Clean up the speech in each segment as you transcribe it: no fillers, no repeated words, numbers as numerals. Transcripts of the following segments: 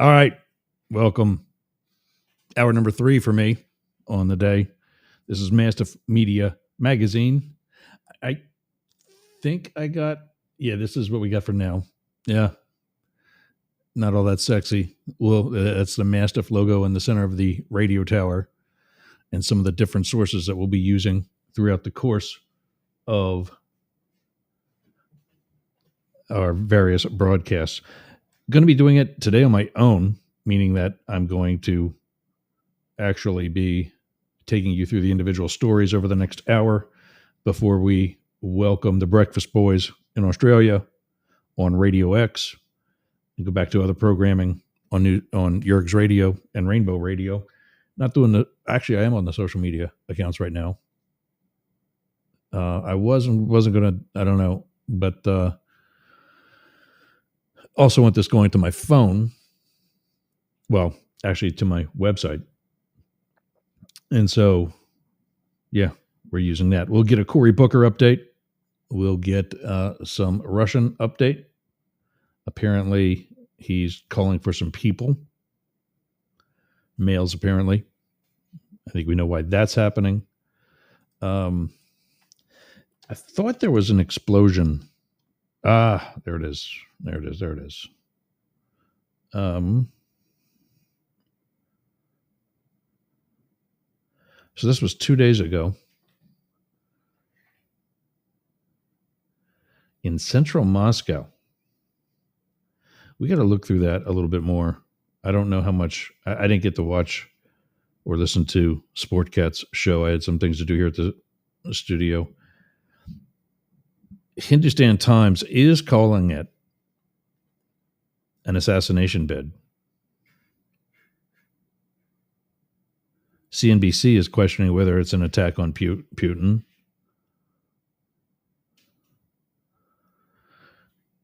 All right. Welcome. Hour number 3 for me on the day. This is Mastiff Media Magazine. I think this is what we got for now. Yeah. Not all that sexy. Well, that's the Mastiff logo in the center of the radio tower and some of the different sources that we'll be using throughout the course of our various broadcasts. Going to be doing it today on my own, meaning that I'm going to actually be taking you through the individual stories over the next hour before we welcome the Breakfast Boys in Australia on Radio X and go back to other programming on Yerg's Radio and Rainbow Radio. Not doing actually, I am on the social media accounts right now. I wasn't going to, I don't know, but also want this going to my phone. Well, actually to my website. And so, yeah, we're using that. We'll get a Cory Booker update. We'll get some Russian update. Apparently, he's calling for some people. Males, apparently. I think we know why that's happening. I thought there was an explosion. There it is. There it is. So this was 2 days ago in central Moscow. We got to look through that a little bit more. I don't know how much. I didn't get to watch or listen to Sportcat's show. I had some things to do here at the studio. Hindustan Times is calling it an assassination bid. CNBC is questioning whether it's an attack on Putin.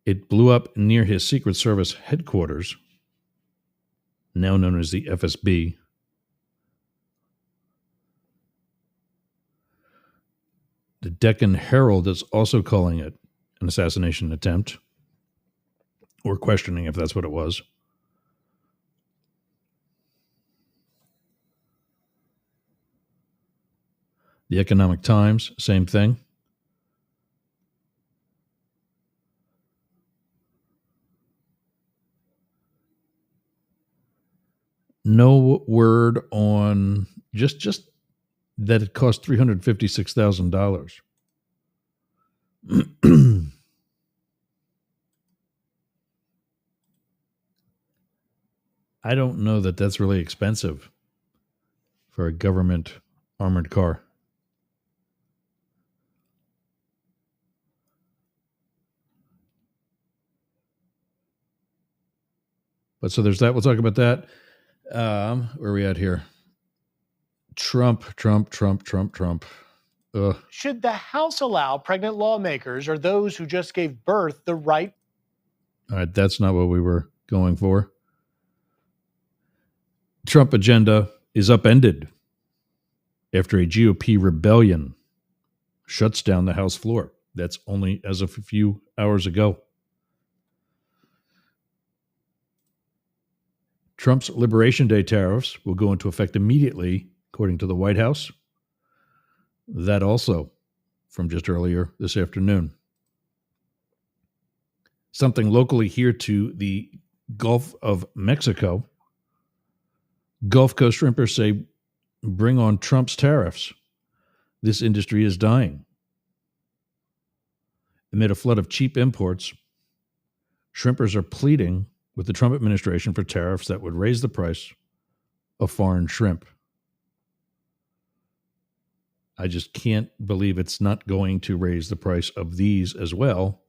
It blew up near his Secret Service headquarters, now known as the FSB. The Deccan Herald is also calling it an assassination attempt, or questioning if that's what it was. The Economic Times, same thing. No word on just that it cost $356,000. I don't know that that's really expensive for a government armored car. But so there's that. We'll talk about that. Where are we at here? Trump. Should the House allow pregnant lawmakers or those who just gave birth the right? All right, that's not what we were going for. Trump agenda is upended after a GOP rebellion shuts down the House floor. That's only as of a few hours ago. Trump's Liberation Day tariffs will go into effect immediately, according to the White House. That also from just earlier this afternoon. Something locally here to the Gulf of Mexico. Gulf Coast shrimpers say, bring on Trump's tariffs. This industry is dying. Amid a flood of cheap imports, shrimpers are pleading with the Trump administration for tariffs that would raise the price of foreign shrimp. I just can't believe it's not going to raise the price of these as well,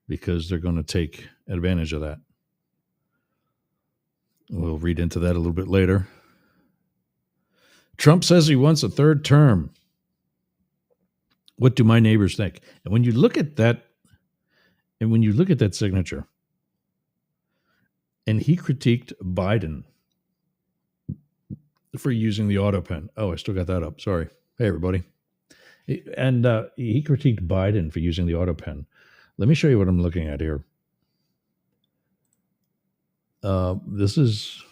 because they're going to take advantage of that. We'll read into that a little bit later. Trump says he wants a third term. What do my neighbors think? And when you look at that, signature, and he critiqued Biden for using the auto pen. Oh, I still got that up. Sorry. Hey, everybody. And he critiqued Biden for using the auto pen. Let me show you what I'm looking at here. This is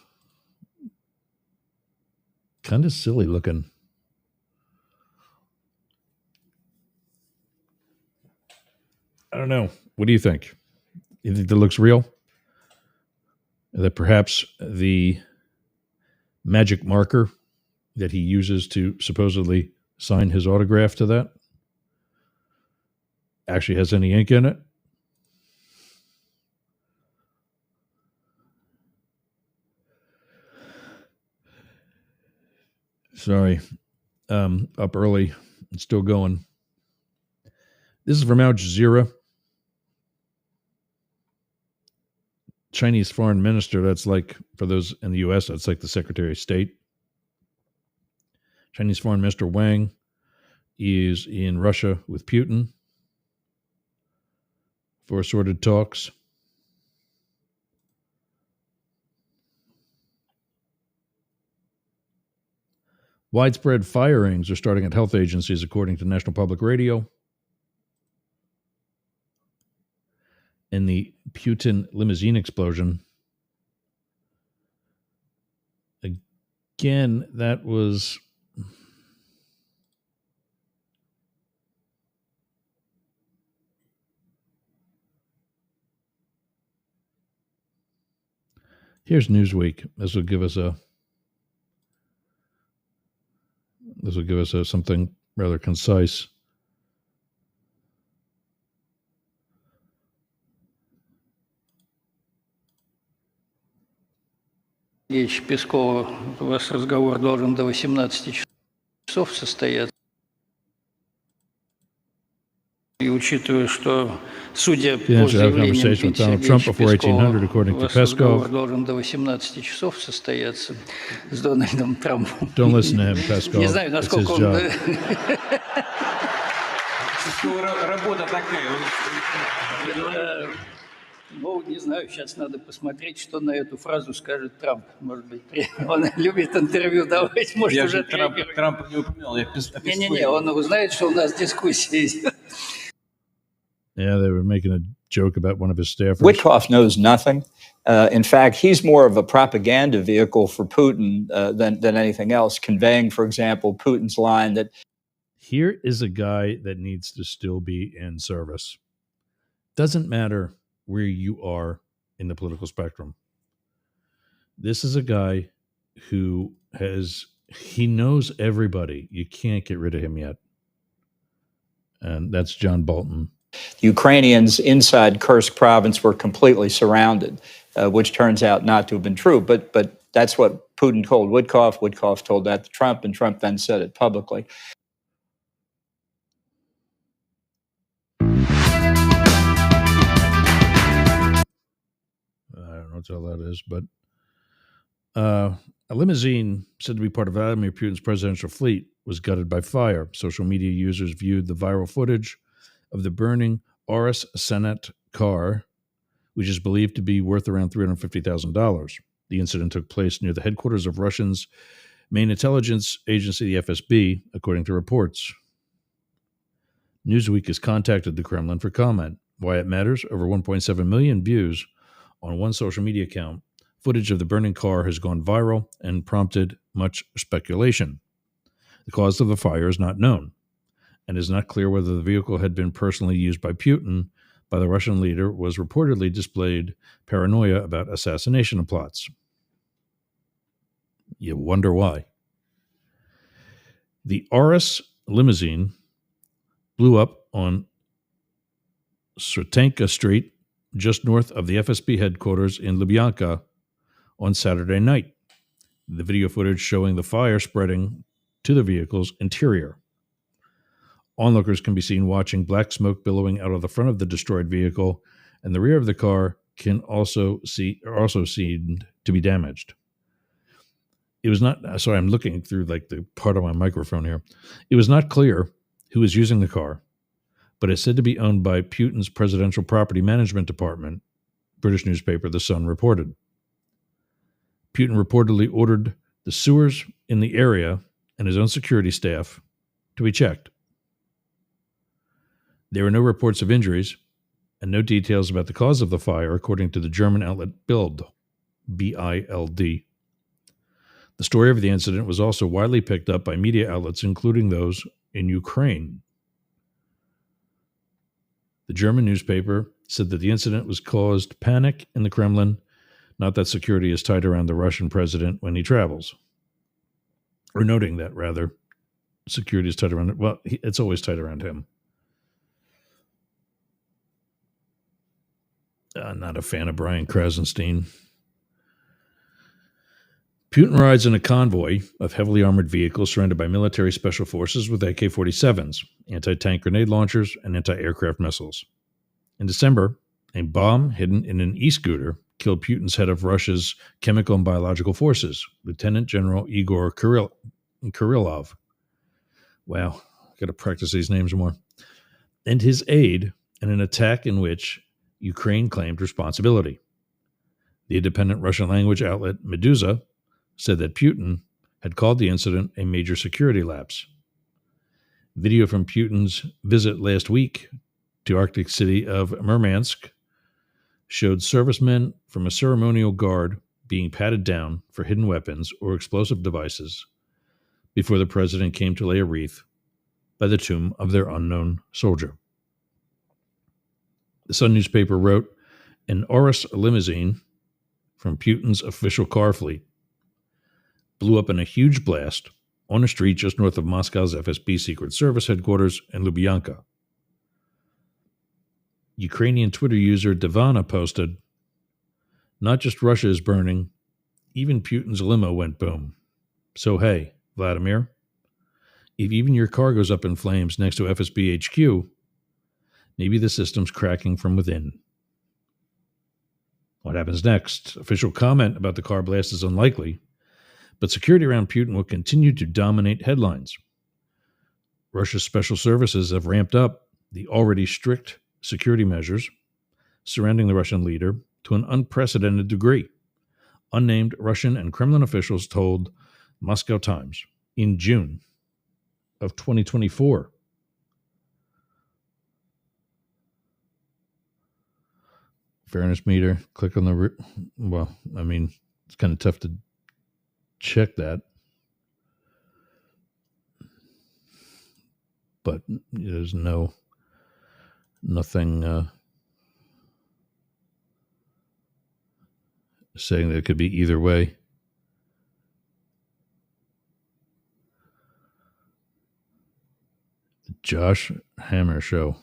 kind of silly looking. I don't know. What do you think? You think that looks real? That perhaps the magic marker that he uses to supposedly sign his autograph to that actually has any ink in it? Sorry. Up early. It's still going. This is from Al Jazeera. Chinese foreign minister, that's like, for those in the U.S., that's like the Secretary of State. Chinese foreign minister Wang is in Russia with Putin for assorted talks. Widespread firings are starting at health agencies, according to National Public Radio. In the Putin limousine explosion, again, that was here's Newsweek. This will give us something rather concise. Пескова, у вас разговор должен до 18 часов состояться. И учитывая, что, судя по заявлениям Сергея Пескова, у вас разговор должен до 18 часов состояться с Дональдом Трампом. Don't listen to him, Peskov. Не знаю, насколько он... Работа такая. Ну, не знаю, сейчас надо посмотреть, что на эту фразу скажет Трамп. Может быть, он любит интервью давать, может, Я уже Трампа не упоминал. Не-не-не, он узнает, что у нас дискуссия идет. Yeah, they were making a joke about one of his staffers. Witkoff knows nothing. In fact, he's more of a propaganda vehicle for Putin than anything else, conveying, for example, Putin's line that... Here is a guy that needs to still be in service. Doesn't matter where you are in the political spectrum. This is a guy who he knows everybody. You can't get rid of him yet. And that's John Bolton. The Ukrainians inside Kursk province were completely surrounded, which turns out not to have been true. But that's what Putin told Witkoff. Witkoff told that to Trump, and Trump then said it publicly. I don't know what the hell that is, but a limousine said to be part of Vladimir Putin's presidential fleet was gutted by fire. Social media users viewed the viral footage of the burning Oris Senate car, which is believed to be worth around $350,000. The incident took place near the headquarters of Russia's main intelligence agency, the FSB, according to reports. Newsweek has contacted the Kremlin for comment. Why it matters? Over 1.7 million views on one social media account. Footage of the burning car has gone viral and prompted much speculation. The cause of the fire is not known, and it is not clear whether the vehicle had been personally used by Putin. By the Russian leader was reportedly displayed paranoia about assassination plots. You wonder why. The Oris limousine blew up on Sretenka Street, just north of the FSB headquarters in Lubyanka, on Saturday night. The video footage showing the fire spreading to the vehicle's interior. Onlookers can be seen watching black smoke billowing out of the front of the destroyed vehicle, and the rear of the car can also seen to be damaged. It was not, sorry, I'm looking through like the part of my microphone here. It was not clear who was using the car, but it's said to be owned by Putin's Presidential Property Management Department, British newspaper The Sun reported. Putin reportedly ordered the sewers in the area and his own security staff to be checked. There were no reports of injuries and no details about the cause of the fire, according to the German outlet Bild. BILD. The story of the incident was also widely picked up by media outlets, including those in Ukraine. The German newspaper said that the incident was caused panic in the Kremlin, not that security is tight around the Russian president when he travels. Or noting that, rather, security is tight around it. Well, it's always tight around him. Not a fan of Brian Krasenstein. Putin rides in a convoy of heavily armored vehicles surrounded by military special forces with AK-47s, anti-tank grenade launchers, and anti-aircraft missiles. In December, a bomb hidden in an e-scooter killed Putin's head of Russia's chemical and biological forces, Lieutenant General Igor Kirillov. Wow, I've got to practice these names more. And his aide in an attack in which Ukraine claimed responsibility. The independent Russian language outlet Meduza said that Putin had called the incident a major security lapse. Video from Putin's visit last week to Arctic city of Murmansk showed servicemen from a ceremonial guard being patted down for hidden weapons or explosive devices before the president came to lay a wreath by the tomb of their unknown soldier. The Sun newspaper wrote, an Urus limousine from Putin's official car fleet blew up in a huge blast on a street just north of Moscow's FSB Secret Service headquarters in Lubyanka. Ukrainian Twitter user Divana posted, not just Russia is burning, even Putin's limo went boom. So hey, Vladimir, if even your car goes up in flames next to FSB HQ, maybe the system's cracking from within. What happens next? Official comment about the car blast is unlikely, but security around Putin will continue to dominate headlines. Russia's special services have ramped up the already strict security measures surrounding the Russian leader to an unprecedented degree, unnamed Russian and Kremlin officials told Moscow Times in June of 2024. Fairness meter, click on the... Well, I mean, it's kind of tough to check that. But there's nothing saying that it could be either way. The Josh Hammer Show.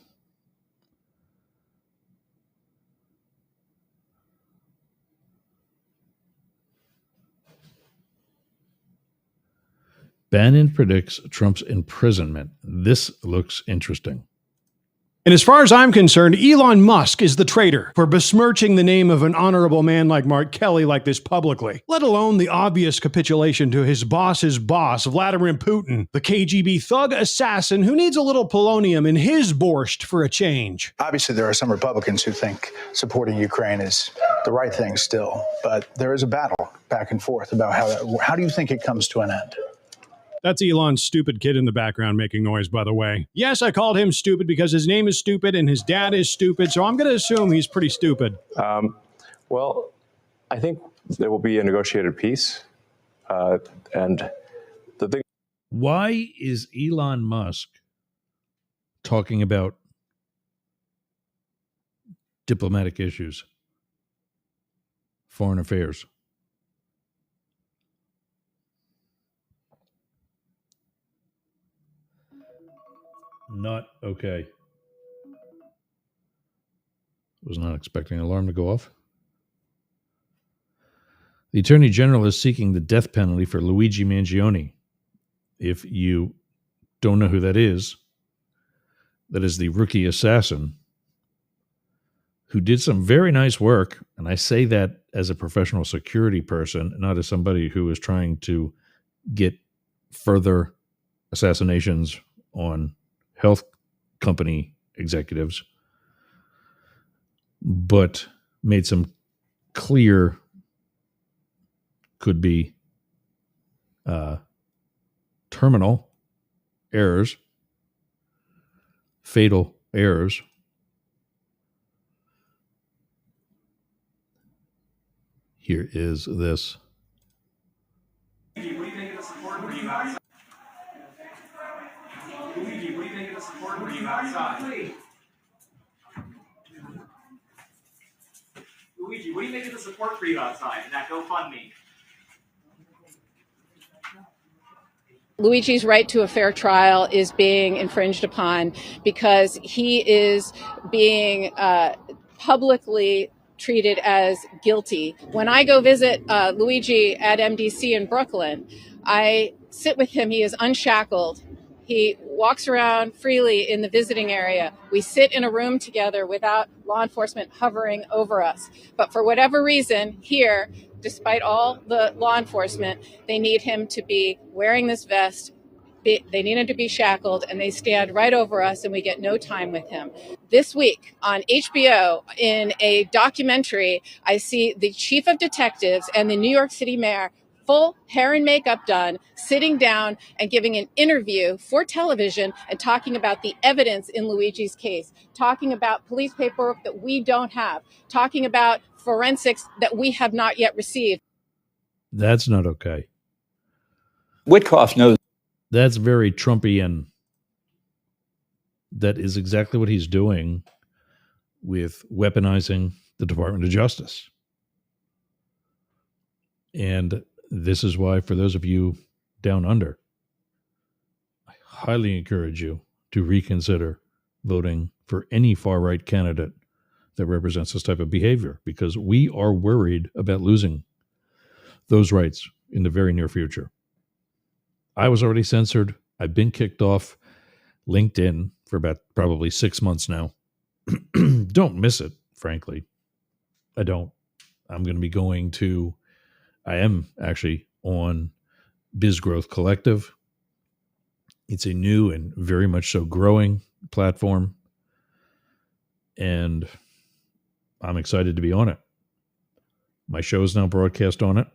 Bannon predicts Trump's imprisonment. This looks interesting. And as far as I'm concerned, Elon Musk is the traitor for besmirching the name of an honorable man like Mark Kelly like this publicly, let alone the obvious capitulation to his boss's boss, Vladimir Putin, the KGB thug assassin who needs a little polonium in his borscht for a change. Obviously, there are some Republicans who think supporting Ukraine is the right thing still, but there is a battle back and forth about how do you think it comes to an end? That's Elon's stupid kid in the background making noise, by the way. Yes, I called him stupid because his name is stupid and his dad is stupid, so I'm going to assume he's pretty stupid. Well, I think there will be a negotiated peace. And the thing... Why is Elon Musk talking about diplomatic issues, foreign affairs? Not okay. Was not expecting an alarm to go off. The Attorney General is seeking the death penalty for Luigi Mangione. If you don't know who that is the rookie assassin who did some very nice work, and I say that as a professional security person, not as somebody who is trying to get further assassinations on health company executives, but made some clear, could be terminal errors, fatal errors. Here is this. Luigi, what do you think of the support for you outside? Luigi, what do you think of the support for you outside? Luigi, what do you think of the support for you outside in that GoFundMe? Luigi's right to a fair trial is being infringed upon because he is being publicly treated as guilty. When I go visit Luigi at MDC in Brooklyn, I sit with him. He is unshackled. He walks around freely in the visiting area. We sit in a room together without law enforcement hovering over us. But for whatever reason, here, despite all the law enforcement, they need him to be wearing this vest. They need him to be shackled, and they stand right over us, and we get no time with him. This week on HBO, in a documentary, I see the chief of detectives and the New York City mayor, full hair and makeup done, sitting down and giving an interview for television and talking about the evidence in Luigi's case, talking about police paperwork that we don't have, talking about forensics that we have not yet received. That's not okay. Witkoff knows. That's very Trumpian. That is exactly what he's doing with weaponizing the Department of Justice. And this is why, for those of you down under, I highly encourage you to reconsider voting for any far-right candidate that represents this type of behavior, because we are worried about losing those rights in the very near future. I was already censored. I've been kicked off LinkedIn for about probably 6 months now. Don't miss it, frankly. I don't. I'm going to be going to, I am actually on Biz Growth Collective. It's a new and very much so growing platform, and I'm excited to be on it. My show is now broadcast on it.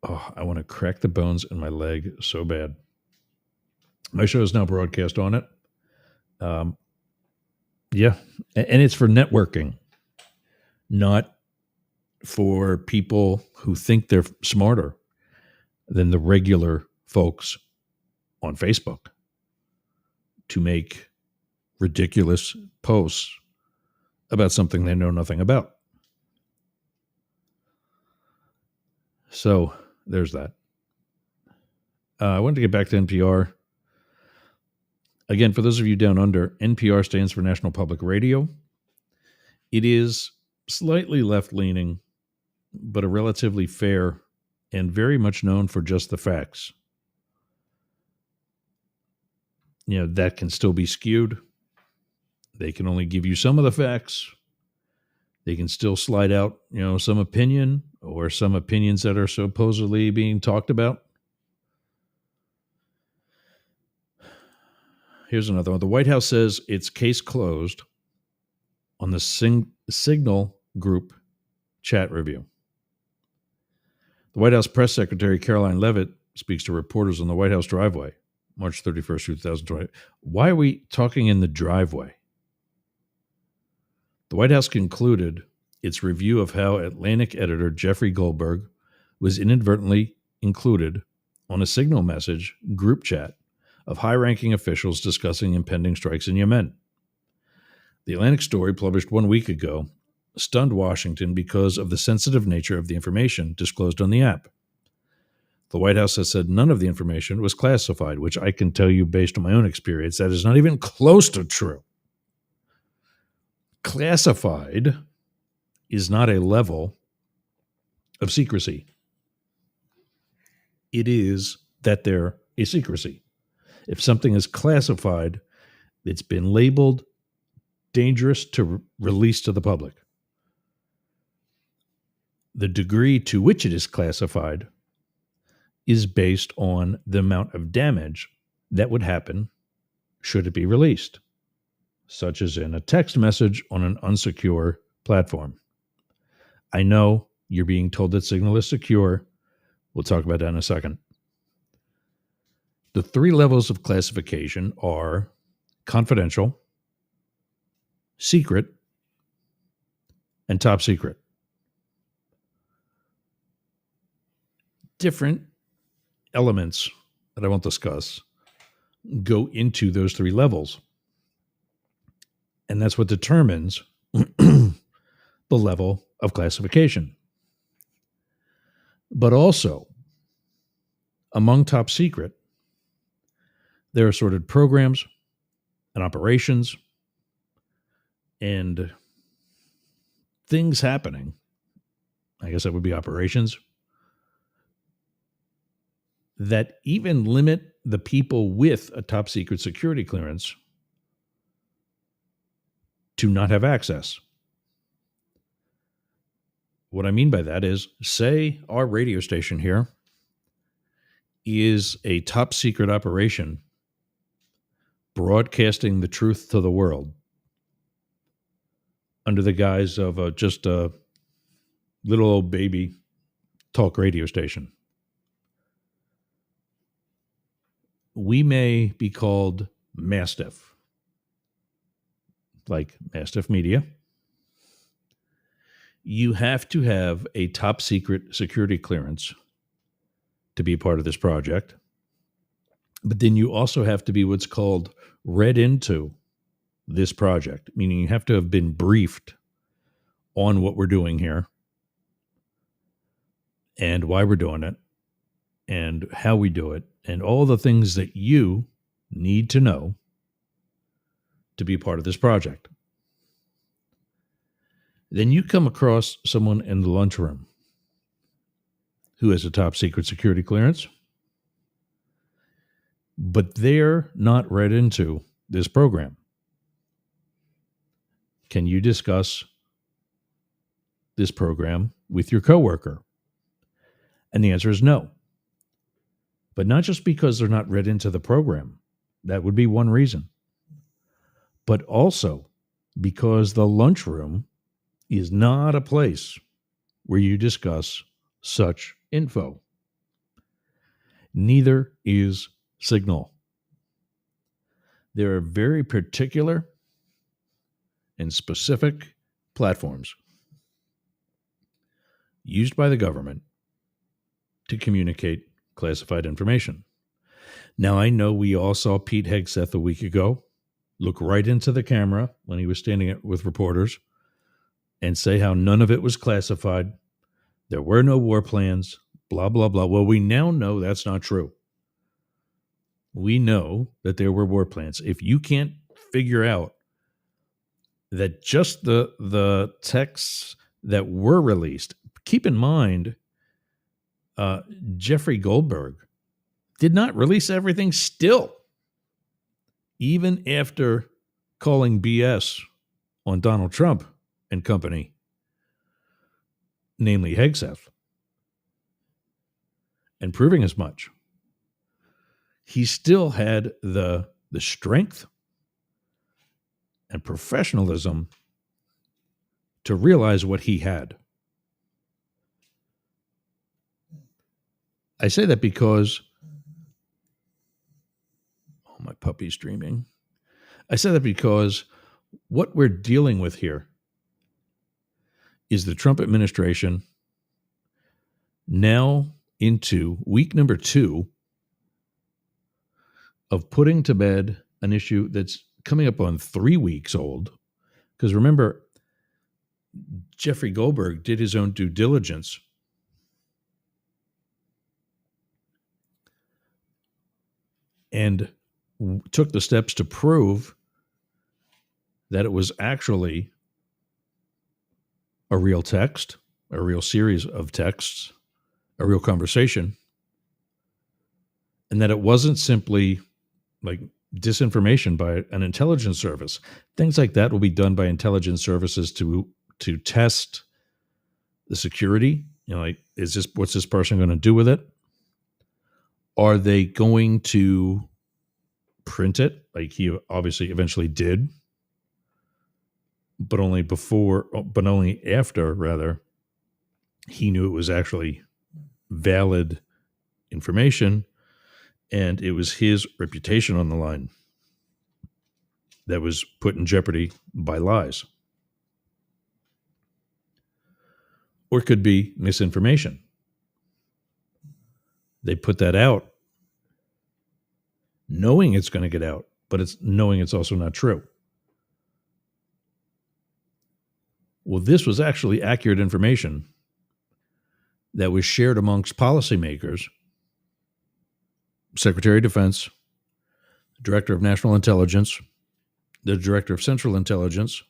Oh, I want to crack the bones in my leg so bad. My show is now broadcast on it. Yeah, and it's for networking, not for people who think they're smarter than the regular folks on Facebook to make ridiculous posts about something they know nothing about. So there's that. I wanted to get back to NPR. Again, for those of you down under, NPR stands for National Public Radio. It is slightly left-leaning, but a relatively fair and very much known for just the facts. You know, that can still be skewed. They can only give you some of the facts. They can still slide out, some opinion or some opinions that are supposedly being talked about. Here's another one. The White House says it's case closed on the Signal Group chat review. The White House Press Secretary Caroline Leavitt speaks to reporters on the White House driveway, March 31st, 2020. Why are we talking in the driveway? The White House concluded its review of how Atlantic editor Jeffrey Goldberg was inadvertently included on a Signal message group chat of high-ranking officials discussing impending strikes in Yemen. The Atlantic story, published 1 week ago, stunned Washington because of the sensitive nature of the information disclosed on the app. The White House has said none of the information was classified, which I can tell you based on my own experience, that is not even close to true. Classified is not a level of secrecy. It is that they're a secrecy. If something is classified, it's been labeled dangerous to release to the public. The degree to which it is classified is based on the amount of damage that would happen should it be released, such as in a text message on an unsecure platform. I know you're being told that Signal is secure. We'll talk about that in a second. The 3 levels of classification are confidential, secret, and top secret. different elements that I won't discuss go into those three levels. And that's what determines the level of classification. But also, among top secret, there are assorted programs and operations and things happening. I guess that would be operations that even limit the people with a top secret security clearance to not have access. What I mean by that is, say our radio station here is a top secret operation broadcasting the truth to the world under the guise of just a little old baby talk radio station. We may be called Mastiff, like Mastiff Media. You have to have a top secret security clearance to be part of this project. But then you also have to be what's called read into this project, meaning you have to have been briefed on what we're doing here and why we're doing it and how we do it and all the things that you need to know to be part of this project. Then you come across someone in the lunchroom who has a top secret security clearance, but they're not read into this program. Can you discuss this program with your coworker? And the answer is no. But not just because they're not read into the program. That would be one reason. But also because the lunchroom is not a place where you discuss such info. Neither is Signal. There are very particular and specific platforms used by the government to communicate classified information. Now, I know we all saw Pete Hegseth a week ago look right into the camera when he was standing with reporters and say how none of it was classified. There were no war plans, blah, blah, blah. Well, we now know that's not true. We know that there were war plans. If you can't figure out that just the texts that were released, keep in mind, Jeffrey Goldberg did not release everything still, even after calling BS on Donald Trump and company, namely Hegseth, and proving as much. He still had the strength and professionalism to realize what he had. I say that because, oh, my puppy's dreaming. I say that because what we're dealing with here is the Trump administration now into week number 2 of putting to bed an issue that's coming up on 3 weeks old. Because remember, Jeffrey Goldberg did his own due diligence and took the steps to prove that it was actually a real text, a real series of texts, a real conversation, and that it wasn't simply like disinformation by an intelligence service. Things like that will be done by intelligence services to test the security. You know, like, what's this person going to do with it? Are they going to print it? Like he obviously eventually did, but only after, rather, he knew it was actually valid information, and it was his reputation on the line that was put in jeopardy by lies. Or it could be misinformation. They put that out knowing it's going to get out, but it's knowing it's also not true. Well, this was actually accurate information that was shared amongst policymakers, Secretary of Defense, Director of National Intelligence, the Director of Central Intelligence,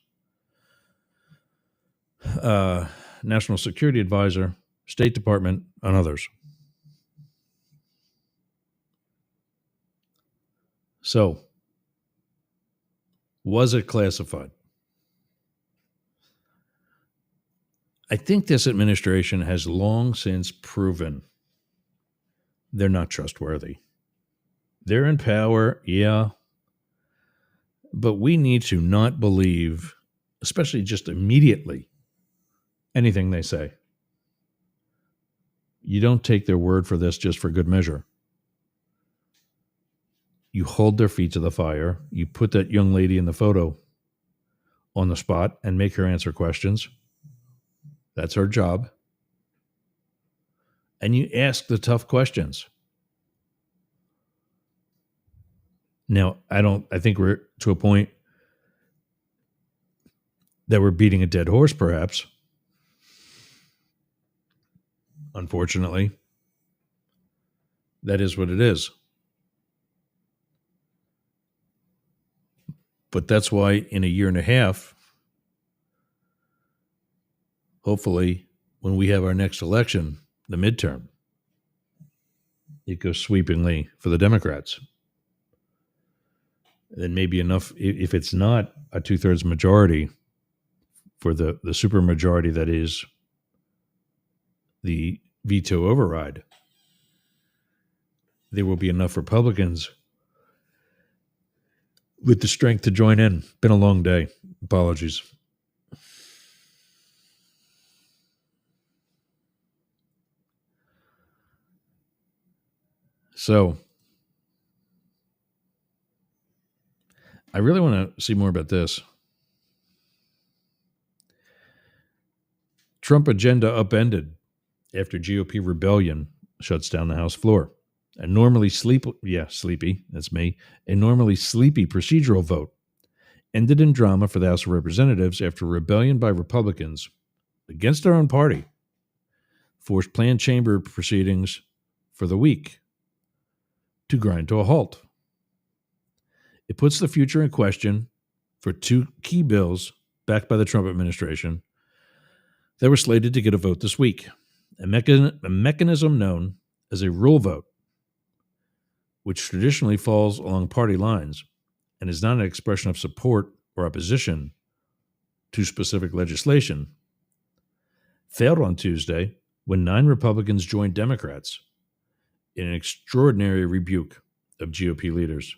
National Security Advisor, State Department, and others. So, was it classified? I think this administration has long since proven they're not trustworthy. They're in power, yeah, but we need to not believe, especially just immediately, anything they say. You don't take their word for this just for good measure. You hold their feet to the fire. You put that young lady in the photo on the spot and make her answer questions. That's her job. And you ask the tough questions. Now, I think we're to a point that we're beating a dead horse, perhaps. Unfortunately, that is what it is. But that's why in a year and a half, hopefully, when we have our next election, the midterm, it goes sweepingly for the Democrats. Then maybe enough, if it's not a 2/3 majority for the supermajority that is the veto override, there will be enough Republicans with the strength to join in. Been a long day. Apologies. So, I really want to see more about this. Trump agenda upended after GOP rebellion shuts down the House floor. A normally sleepy, that's me, a normally sleepy procedural vote ended in drama for the House of Representatives after rebellion by Republicans against their own party forced planned chamber proceedings for the week to grind to a halt. It puts the future in question for two key bills backed by the Trump administration that were slated to get a vote this week, a mechanism known as a rule vote, which traditionally falls along party lines and is not an expression of support or opposition to specific legislation, failed on Tuesday when 9 Republicans joined Democrats in an extraordinary rebuke of GOP leaders.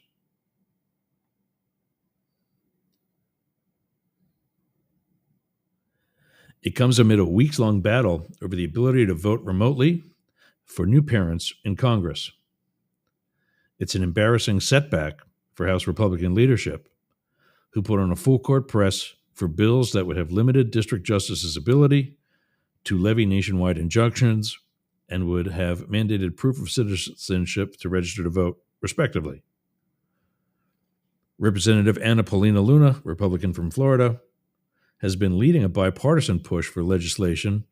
It comes amid a weeks-long battle over the ability to vote remotely for new parents in Congress. It's an embarrassing setback for House Republican leadership, who put on a full-court press for bills that would have limited district justices' ability to levy nationwide injunctions and would have mandated proof of citizenship to register to vote, respectively. Representative Anna Paulina Luna, Republican from Florida, has been leading a bipartisan push for legislation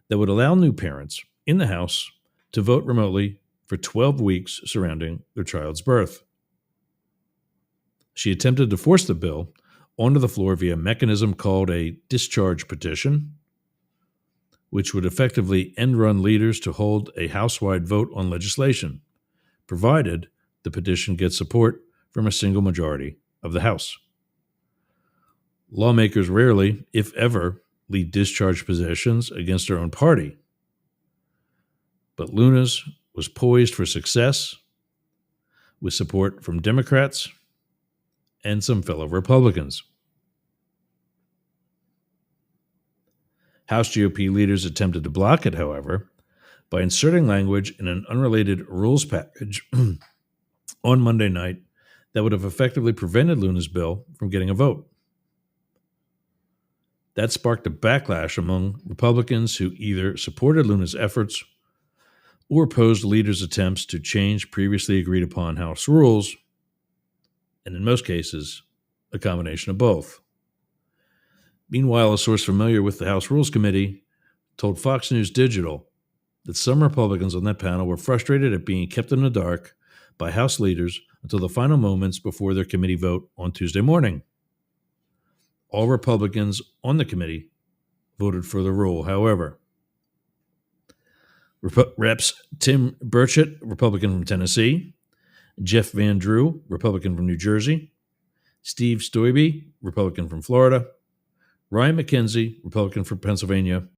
that would allow new parents in the House to vote remotely for 12 weeks surrounding their child's birth. She attempted to force the bill onto the floor via a mechanism called a discharge petition, which would effectively end-run leaders to hold a House-wide vote on legislation, provided the petition gets support from a single majority of the House. Lawmakers rarely, if ever, lead discharge positions against their own party. But Luna's was poised for success with support from Democrats and some fellow Republicans. House GOP leaders attempted to block it, however, by inserting language in an unrelated rules package on Monday night that would have effectively prevented Luna's bill from getting a vote. That sparked a backlash among Republicans who either supported Luna's efforts or opposed leaders' attempts to change previously agreed upon House rules, and in most cases, a combination of both. Meanwhile, a source familiar with the House Rules Committee told Fox News Digital that some Republicans on that panel were frustrated at being kept in the dark by House leaders until the final moments before their committee vote on Tuesday morning. All Republicans on the committee voted for the rule, however. Reps Tim Burchett, Republican from Tennessee, Jeff Van Drew, Republican from New Jersey, Steve Stoibe, Republican from Florida, Ryan McKenzie, Republican from Pennsylvania,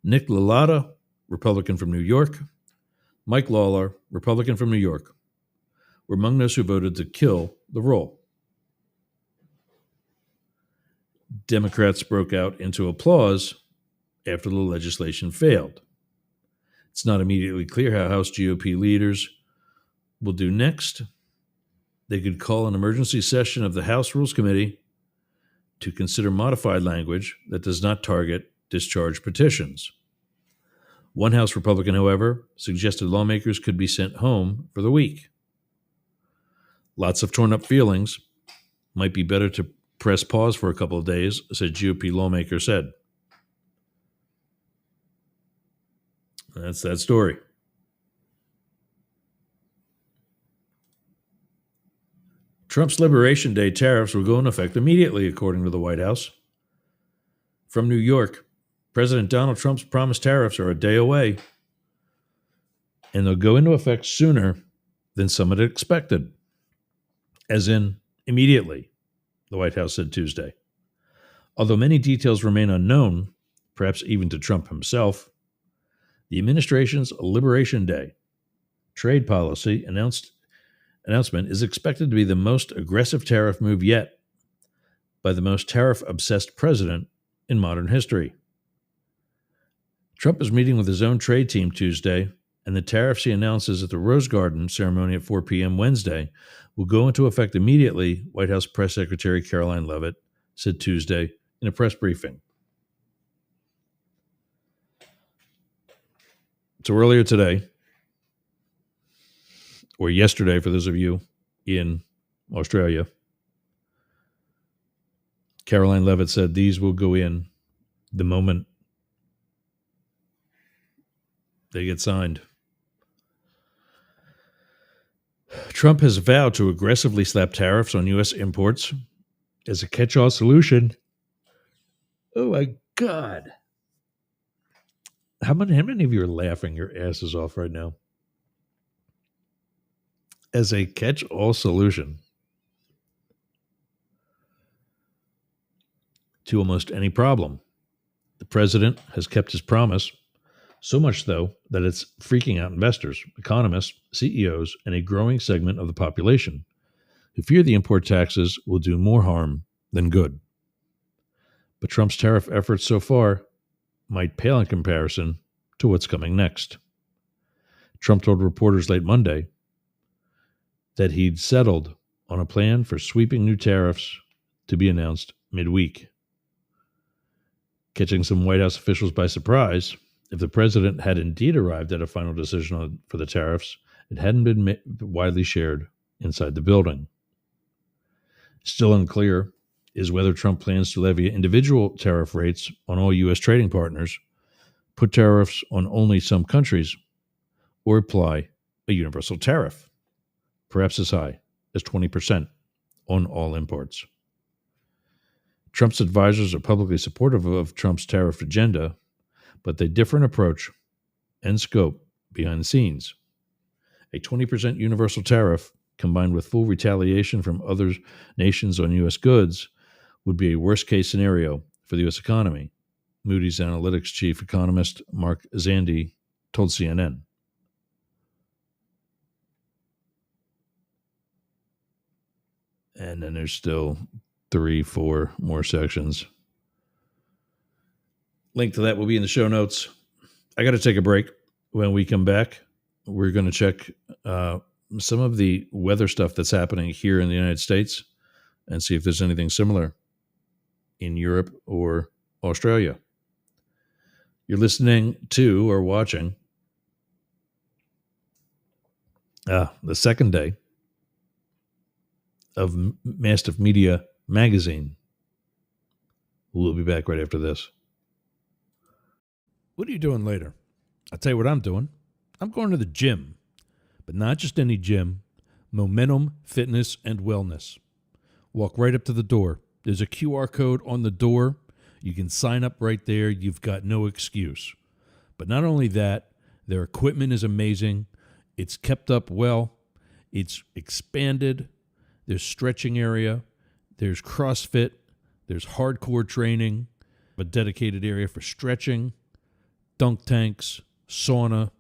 Nick Lalata, Republican from New York, Mike Lawler, Republican from New York, were among those who voted to kill the rule. Democrats broke out into applause after the legislation failed. It's not immediately clear how House GOP leaders will do next. They could call an emergency session of the House Rules Committee to consider modified language that does not target discharge petitions. One House Republican, however, suggested lawmakers could be sent home for the week. Lots of torn up feelings. Might be better to press pause for a couple of days, said GOP lawmaker said. That's that story. Trump's Liberation Day tariffs will go into effect immediately, according to the White House. From New York, President Donald Trump's promised tariffs are a day away, and they'll go into effect sooner than some had expected, as in immediately, the White House said Tuesday. Although many details remain unknown, perhaps even to Trump himself, the administration's Liberation Day trade policy announcement is expected to be the most aggressive tariff move yet by the most tariff-obsessed president in modern history. Trump is meeting with his own trade team Tuesday, and the tariffs he announces at the Rose Garden ceremony at 4 p.m. Wednesday will go into effect immediately, White House Press Secretary Caroline Leavitt said Tuesday in a press briefing. So earlier today, or yesterday for those of you in Australia, Caroline Leavitt said these will go in the moment they get signed. Trump has vowed to aggressively slap tariffs on U.S. imports as a catch-all solution. Oh, my God. How many of you are laughing your asses off right now? As a catch-all solution to almost any problem. The president has kept his promise, so much so that it's freaking out investors, economists, CEOs, and a growing segment of the population who fear the import taxes will do more harm than good. But Trump's tariff efforts so far might pale in comparison to what's coming next. Trump told reporters late Monday that he'd settled on a plan for sweeping new tariffs to be announced midweek. Catching some White House officials by surprise, if the president had indeed arrived at a final decision for the tariffs, it hadn't been widely shared inside the building. Still unclear is whether Trump plans to levy individual tariff rates on all U.S. trading partners, put tariffs on only some countries, or apply a universal tariff, perhaps as high as 20% on all imports. Trump's advisors are publicly supportive of Trump's tariff agenda, but they differ in approach and scope behind the scenes. A 20% universal tariff, combined with full retaliation from other nations on U.S. goods, would be a worst-case scenario for the U.S. economy, Moody's Analytics chief economist Mark Zandi told CNN. And then there's still 3-4 more sections. Link to that will be in the show notes. I got to take a break. When we come back, we're going to check some of the weather stuff that's happening here in the United States and see if there's anything similar in Europe or Australia. You're listening to or watching the second day of Mastiff Media Magazine. We'll be back right after this. What are you doing later? I'll tell you what I'm doing. I'm going to the gym, but not just any gym. Momentum Fitness and Wellness. Walk right up to the door. There's a QR code on the door. You can sign up right there. You've got no excuse. But not only that, their equipment is amazing. It's kept up well. It's expanded. There's stretching area. There's CrossFit. There's hardcore training. A dedicated area for stretching, dunk tanks, sauna,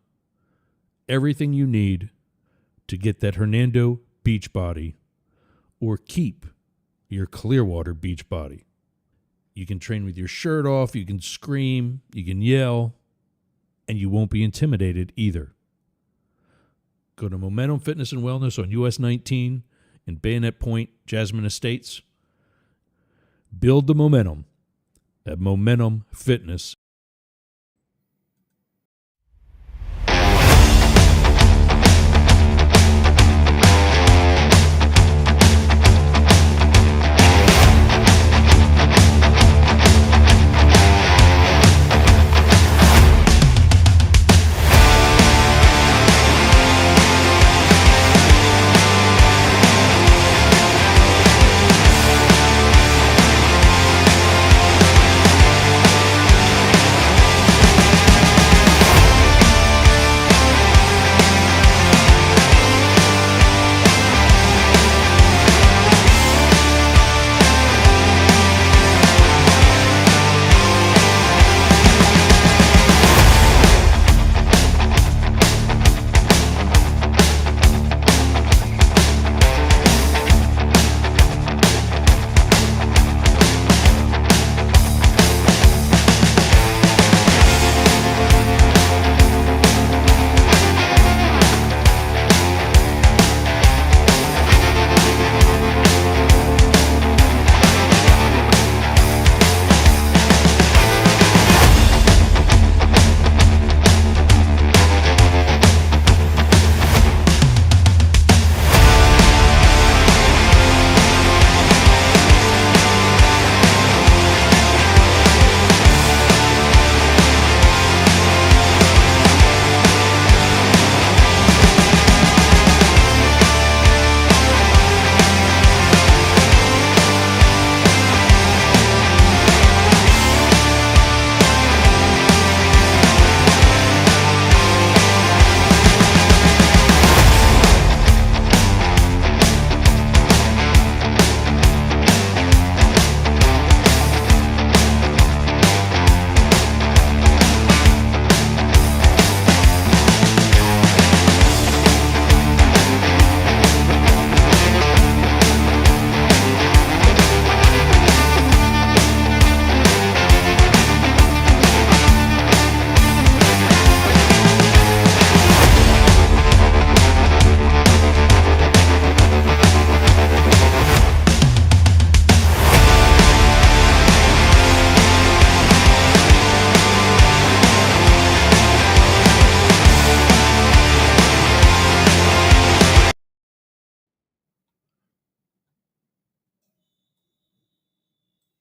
everything you need to get that Hernando beach body or keep your Clearwater beach body. You can train with your shirt off, you can scream, you can yell, and you won't be intimidated either. Go to Momentum Fitness and Wellness on US 19 in Bayonet Point, Jasmine Estates. Build the momentum at Momentum Fitness.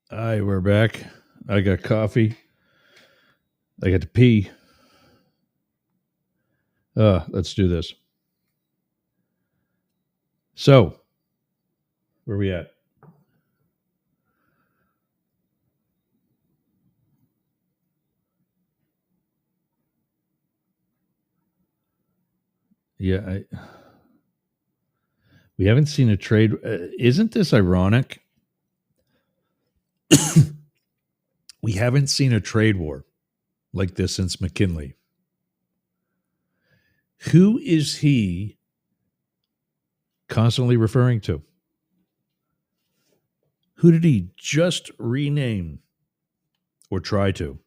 All right, we're back. I got coffee. I got to pee. Let's do this. So, where are we at? Yeah, we haven't seen a trade. Isn't this ironic? We haven't seen a trade war like this since McKinley. Who is he constantly referring to? Who did he just rename or try to?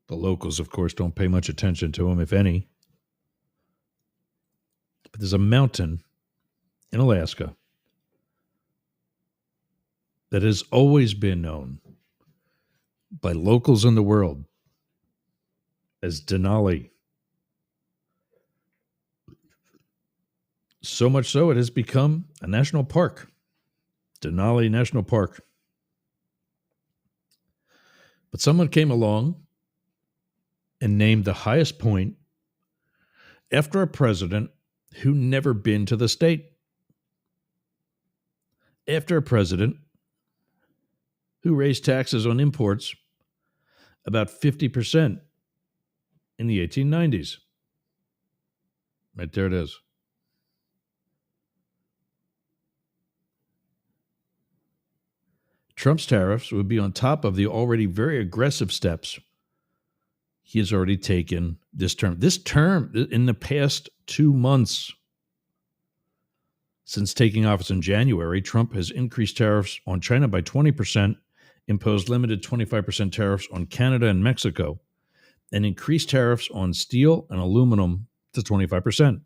The locals, of course, don't pay much attention to him, if any. But there's a mountain in Alaska that has always been known by locals in the world as Denali. So much so, it has become a national park, Denali National Park. But someone came along and named the highest point after a president who never been to the state. After a president who raised taxes on imports about 50% in the 1890s. Right there it is. Trump's tariffs would be on top of the already very aggressive steps he has already taken this term. This term, in the past 2 months since taking office in January, Trump has increased tariffs on China by 20%, imposed limited 25% tariffs on Canada and Mexico, and increased tariffs on steel and aluminum to 25%.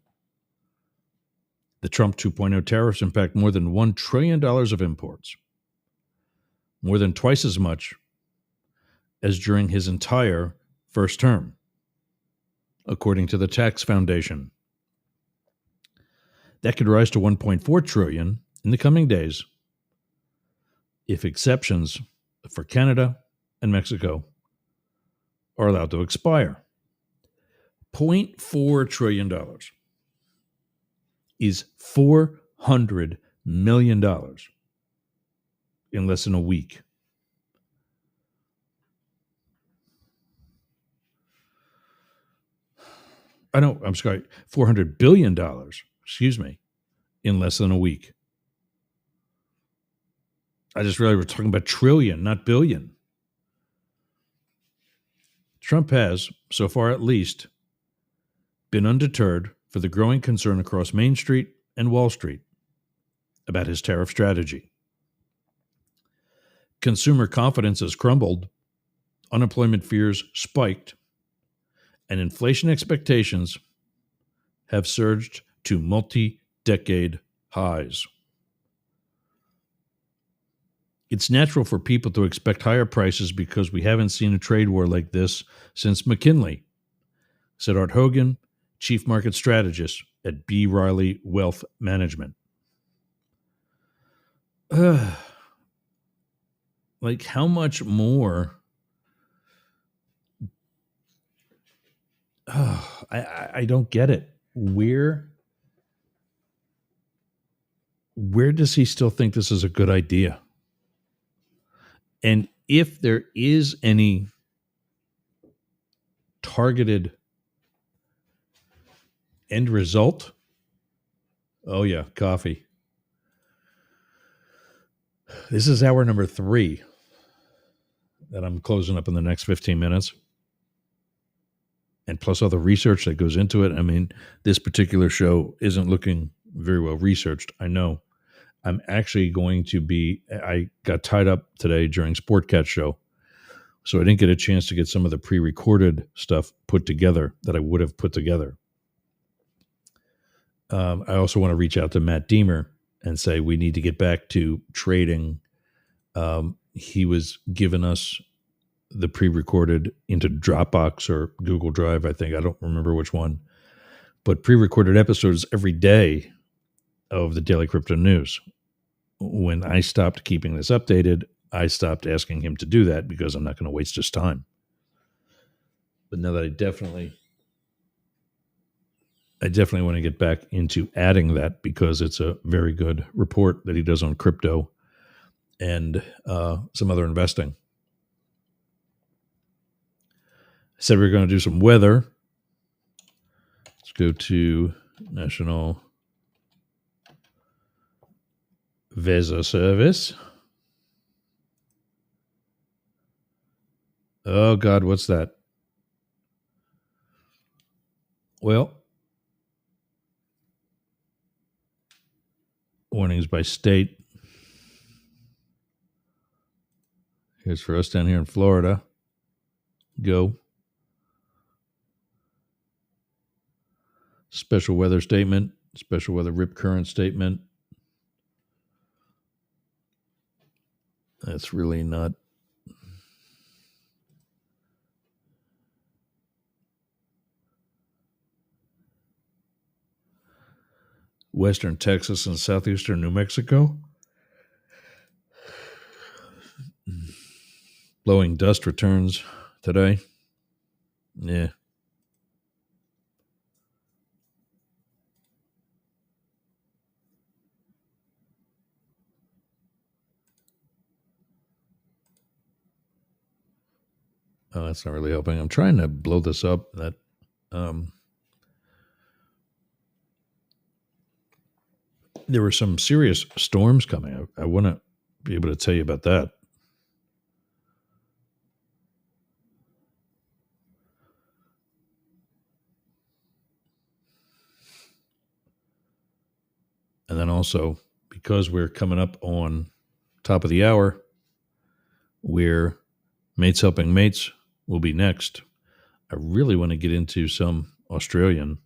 The Trump 2.0 tariffs impact more than $1 trillion of imports, more than twice as much as during his entire first term, according to the Tax Foundation. That could rise to $1.4 trillion in the coming days if exceptions for Canada and Mexico are allowed to expire. $0.4 trillion is $400 million in less than a week. I'm sorry, $400 billion, in less than a week. I just realized we're talking about trillion, not billion. Trump has, so far at least, been undeterred for the growing concern across Main Street and Wall Street about his tariff strategy. Consumer confidence has crumbled, unemployment fears spiked, and inflation expectations have surged to multi-decade highs. It's natural for people to expect higher prices because we haven't seen a trade war like this since McKinley, said Art Hogan, chief market strategist at B. Riley Wealth Management. Like, how much more? I don't get it. Where does he still think this is a good idea? And if there is any targeted end result, oh yeah, coffee. This is hour number 3 that I'm closing up in the next 15 minutes. And plus all the research that goes into it. I mean, this particular show isn't looking very well researched. I know. I'm actually going to be, I got tied up today during Sportcat show, so I didn't get a chance to get some of the pre-recorded stuff put together that I would have put together. I also want to reach out to Matt Deemer and say we need to get back to trading. He was giving us the pre-recorded into Dropbox or Google Drive, I think. I don't remember which one. But pre-recorded episodes every day of the Daily Crypto News. When I stopped keeping this updated, I stopped asking him to do that because I'm not going to waste his time. But now that I definitely want to get back into adding that because it's a very good report that he does on crypto and some other investing. I said we were going to do some weather. Let's go to National Weather Service. Oh, God, what's that? Well, warnings by state. Here's for us down here in Florida. Go. Special weather statement. Special weather rip current statement. That's really not. western Texas and southeastern New Mexico. Blowing dust returns today. Yeah. Oh, that's not really helping. I'm trying to blow this up. That there were some serious storms coming. I want to be able to tell you about that. And then also, because we're coming up on top of the hour, where Mates Helping Mates will be next, I really want to get into some Australian.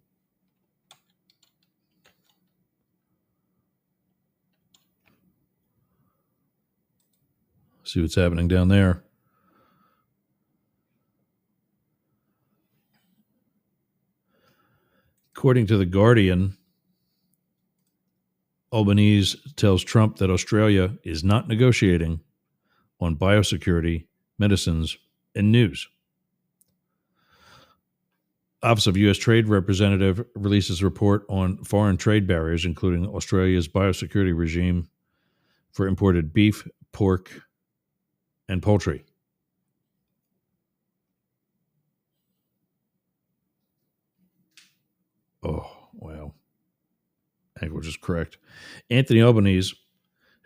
See what's happening down there. According to The Guardian, Albanese tells Trump that Australia is not negotiating on biosecurity, medicines, and news. Office of U.S. Trade Representative releases report on foreign trade barriers, including Australia's biosecurity regime for imported beef, pork, and poultry. Oh, wow. I think we're just correct. Anthony Albanese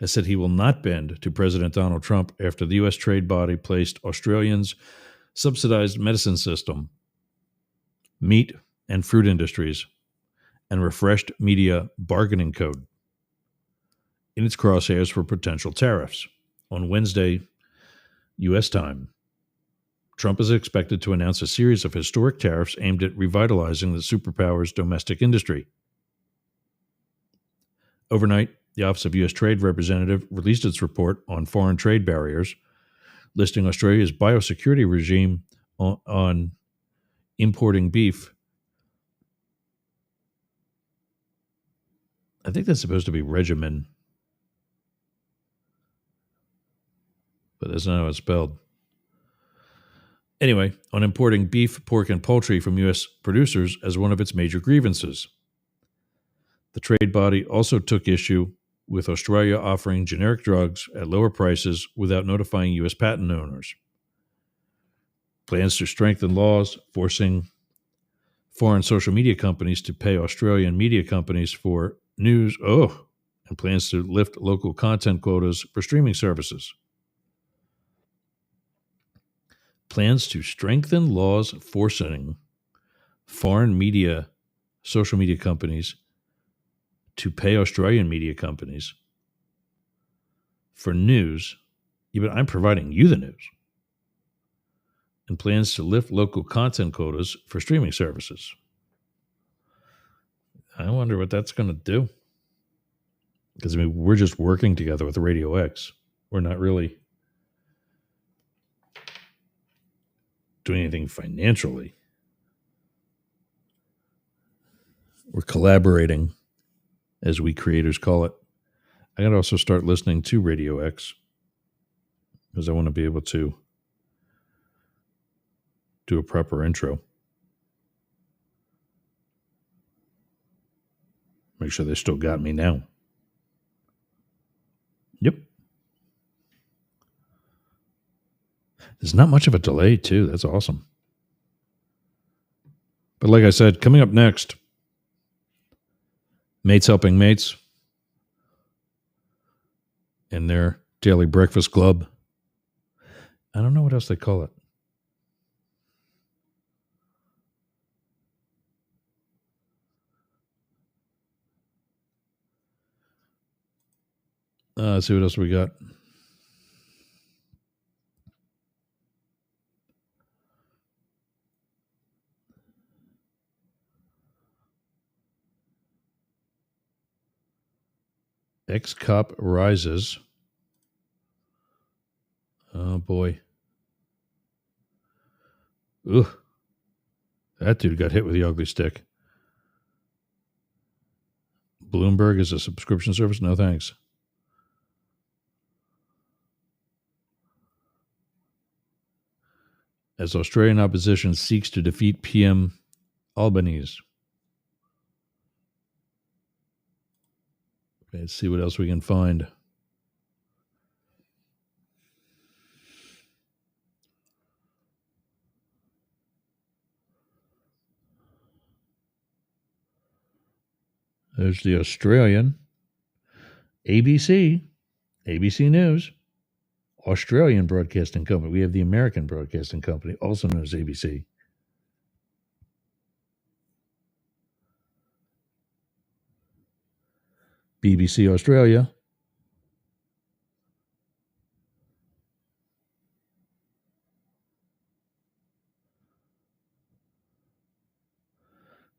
has said he will not bend to President Donald Trump after the U.S. trade body placed Australians' subsidized medicine system, meat and fruit industries, and refreshed media bargaining code in its crosshairs for potential tariffs. On Wednesday, U.S. time, Trump is expected to announce a series of historic tariffs aimed at revitalizing the superpower's domestic industry. Overnight, the Office of U.S. Trade Representative released its report on foreign trade barriers, listing Australia's biosecurity regime on importing beef. I think that's supposed to be regimen, but that's not how it's spelled. Anyway, on importing beef, pork, and poultry from U.S. producers as one of its major grievances. The trade body also took issue with Australia offering generic drugs at lower prices without notifying U.S. patent owners. Plans to strengthen laws forcing foreign social media companies to pay Australian media companies for news. And plans to lift local content quotas for streaming services. Plans to strengthen laws forcing foreign media, social media companies to pay Australian media companies for news, even I'm providing you the news, and plans to lift local content quotas for streaming services. I wonder what that's going to do. Because, we're just working together with Radio X. We're not really doing anything financially. We're collaborating, as we creators call it. I got to also start listening to Radio X because I want to be able to do a proper intro. Make sure they still got me now. Yep. There's not much of a delay, too. That's awesome. But like I said, coming up next, Mates Helping Mates in their daily breakfast club. I don't know what else they call it. Let's see what else we got. Ex-cop rises. Oh, boy. Ugh. That dude got hit with the ugly stick. Bloomberg is a subscription service? No, thanks. As Australian opposition seeks to defeat PM Albanese. Okay, let's see what else we can find. There's the Australian, ABC News, Australian Broadcasting Company. We have the American Broadcasting Company, also known as ABC. BBC Australia.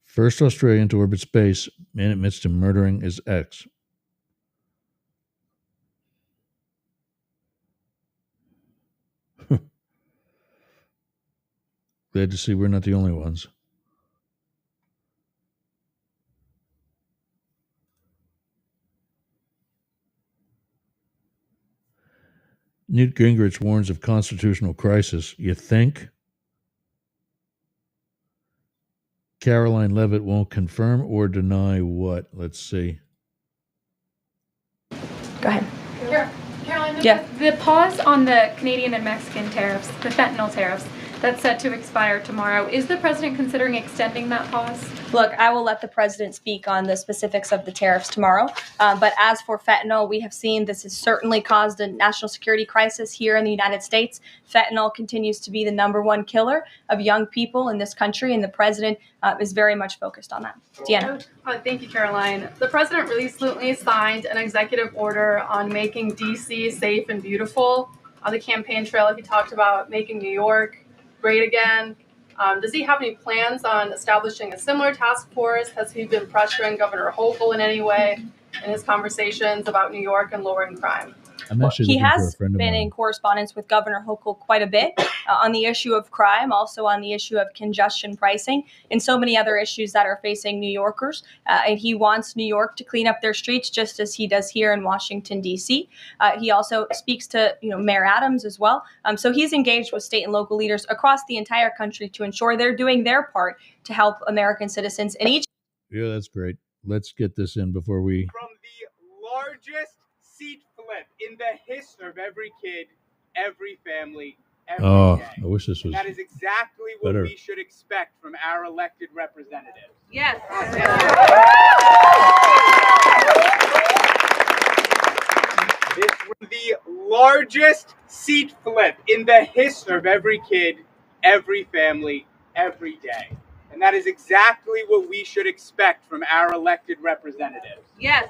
First Australian to orbit space, man admits to murdering his ex. Glad to see we're not the only ones. Newt Gingrich warns of constitutional crisis. You think? Caroline Leavitt won't confirm or deny what? Let's see. Go ahead. Caroline, Yeah. The pause on the Canadian and Mexican tariffs, the fentanyl tariffs, that's set to expire tomorrow. Is the president considering extending that pause? Look, I will let the president speak on the specifics of the tariffs tomorrow. But as for fentanyl, we have seen this has certainly caused a national security crisis here in the United States. Fentanyl continues to be the #1 killer of young people in this country, and the president is very much focused on that. Deanna. Thank you, Caroline. The president recently signed an executive order on making D.C. safe and beautiful. On the campaign trail, he talked about making New York great again. Does he have any plans on establishing a similar task force? Has he been pressuring Governor Hochul in any way in his conversations about New York and lowering crime? He has been in correspondence with Governor Hochul quite a bit on the issue of crime, also on the issue of congestion pricing, and so many other issues that are facing New Yorkers. And he wants New York to clean up their streets just as he does here in Washington, D.C. He also speaks to Mayor Adams as well. So he's engaged with state and local leaders across the entire country to ensure they're doing their part to help American citizens in each. Yeah, that's great. Let's get this in before we... From the largest seat flip in the history of every kid, every family, every day. I wish this was That is exactly what better. we should expect from our elected representatives. Yes. This was the largest seat flip in the history of every kid, every family, every day. And that is exactly what we should expect from our elected representatives. Yes.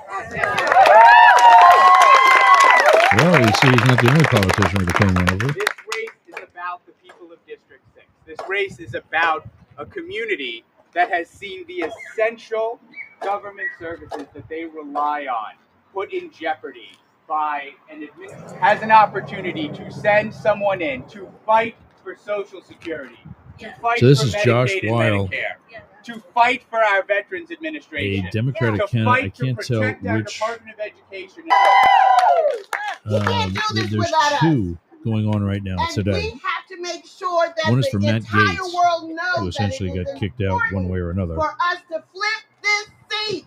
Well, you see, he's not the only politician with a cane over. This race is about the people of District 6. This race is about a community that has seen the essential government services that they rely on put in jeopardy by an administration. Has an opportunity to send someone in to fight for Social Security, to fight So this for is Medicaid Josh and Weil, Medicare, to fight for our Veterans Administration, a Democratic to candidate. fight I can't to tell protect our which. Department of Education. There's two going on right now today. We have to make sure that One is the for Matt entire Gaetz, world knows who essentially that it got is kicked out one way or another. for us to flip this seat.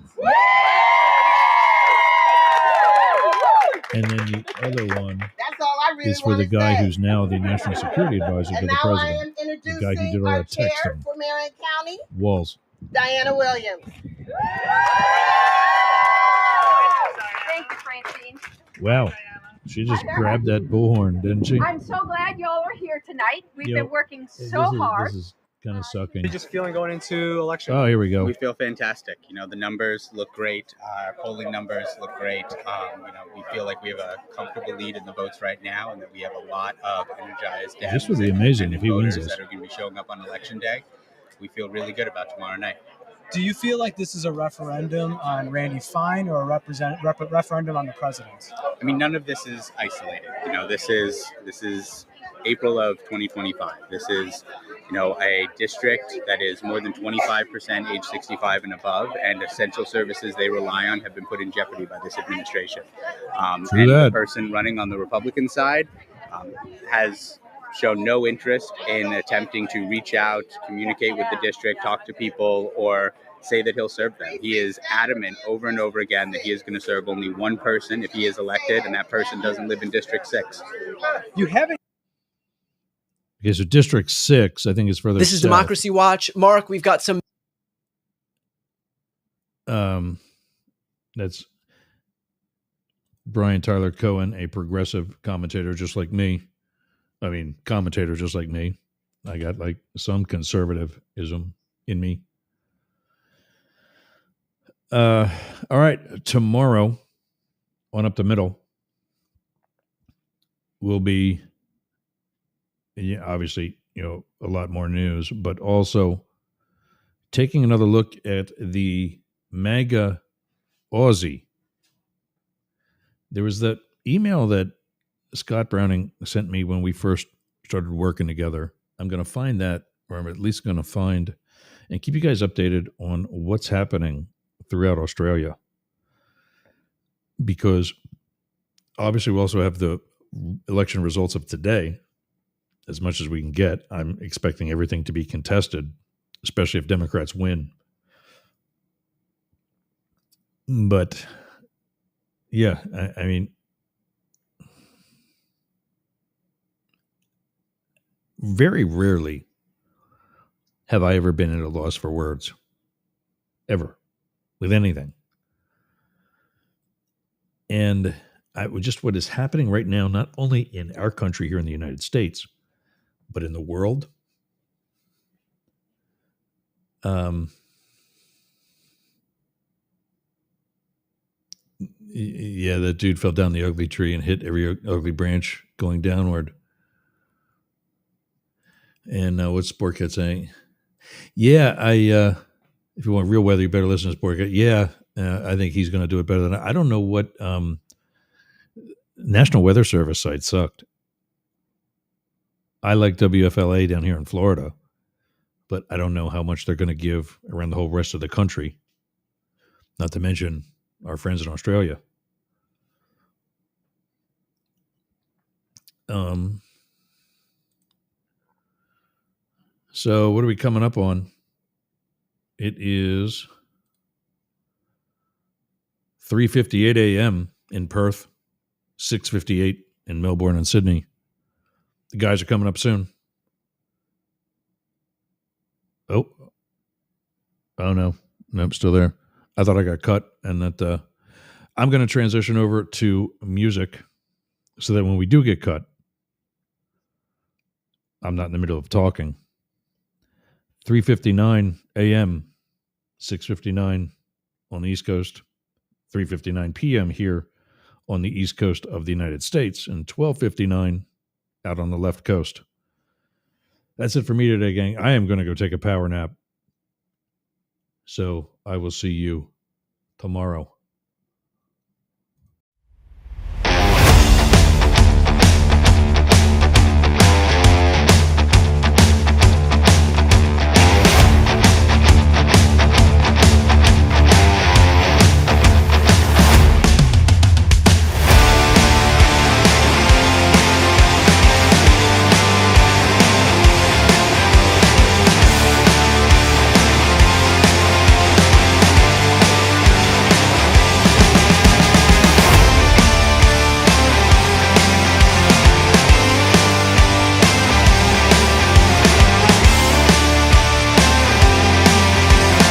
And then the other one That's all I really is for the want to guy say. who's now the National Security Advisor to And the now I am president. The guy who did introducing all our that chair texting. for Marion County, Walls. Diana Williams. Thank you, Francine. Wow. She just grabbed that bullhorn, didn't she? I'm so glad y'all are here tonight. We've Yo, been working This so hard. is kind of sucking. You're just feeling going into election. Oh, here we go. We feel fantastic. The numbers look great. Our polling numbers look great. We feel like we have a comfortable lead in the votes right now, and that we have a lot of energized This would be amazing if he wins voters this. that are going to be showing up on election day. We feel really good about tomorrow night. Do you feel like this is a referendum on Randy Fine or a referendum on the president? I mean, none of this is isolated. This is April of 2025. This is a district that is more than 25% age 65 and above, and essential services they rely on have been put in jeopardy by this administration. And the person running on the Republican side has shown no interest in attempting to reach out, communicate with the district, talk to people, or say that he'll serve them. He is adamant over and over again that he is going to serve only one person if he is elected, and that person doesn't live in District 6. You haven't. Okay, so District 6, I think, is further This is south. Democracy Watch. Mark, we've got some. That's Brian Tyler Cohen, a progressive commentator just like me. I mean, commentator just like me. I got like some conservatism in me. All right, tomorrow on Up the Middle will be, obviously, a lot more news, but also taking another look at the MAGA Aussie. There was that email that Scott Browning sent me when we first started working together. I'm going to find that, or I'm at least going to find and keep you guys updated on what's happening throughout Australia. Because obviously we also have the election results of today, as much as we can get. I'm expecting everything to be contested, especially if Democrats win. But yeah, I mean, very rarely have I ever been at a loss for words, ever, with anything. And just what is happening right now, not only in our country here in the United States, but in the world. Yeah, that dude fell down the ugly tree and hit every ugly branch going downward. And what's Sportcat saying? Yeah, if you want real weather, you better listen to Sportcat. Yeah, I think he's going to do it better than I don't know what National Weather Service site sucked. I like WFLA down here in Florida, but I don't know how much they're going to give around the whole rest of the country, not to mention our friends in Australia. So what are we coming up on? It is 3:58 a.m. in Perth, 6:58 in Melbourne and Sydney. The guys are coming up soon. Oh no. Nope, still there. I thought I got cut, and that I'm going to transition over to music so that when we do get cut, I'm not in the middle of talking. 3:59 a.m., 6:59 on the East Coast, 3:59 p.m. here on the East Coast of the United States, and 12:59 out on the left coast. That's it for me today, gang. I am going to go take a power nap. So I will see you tomorrow.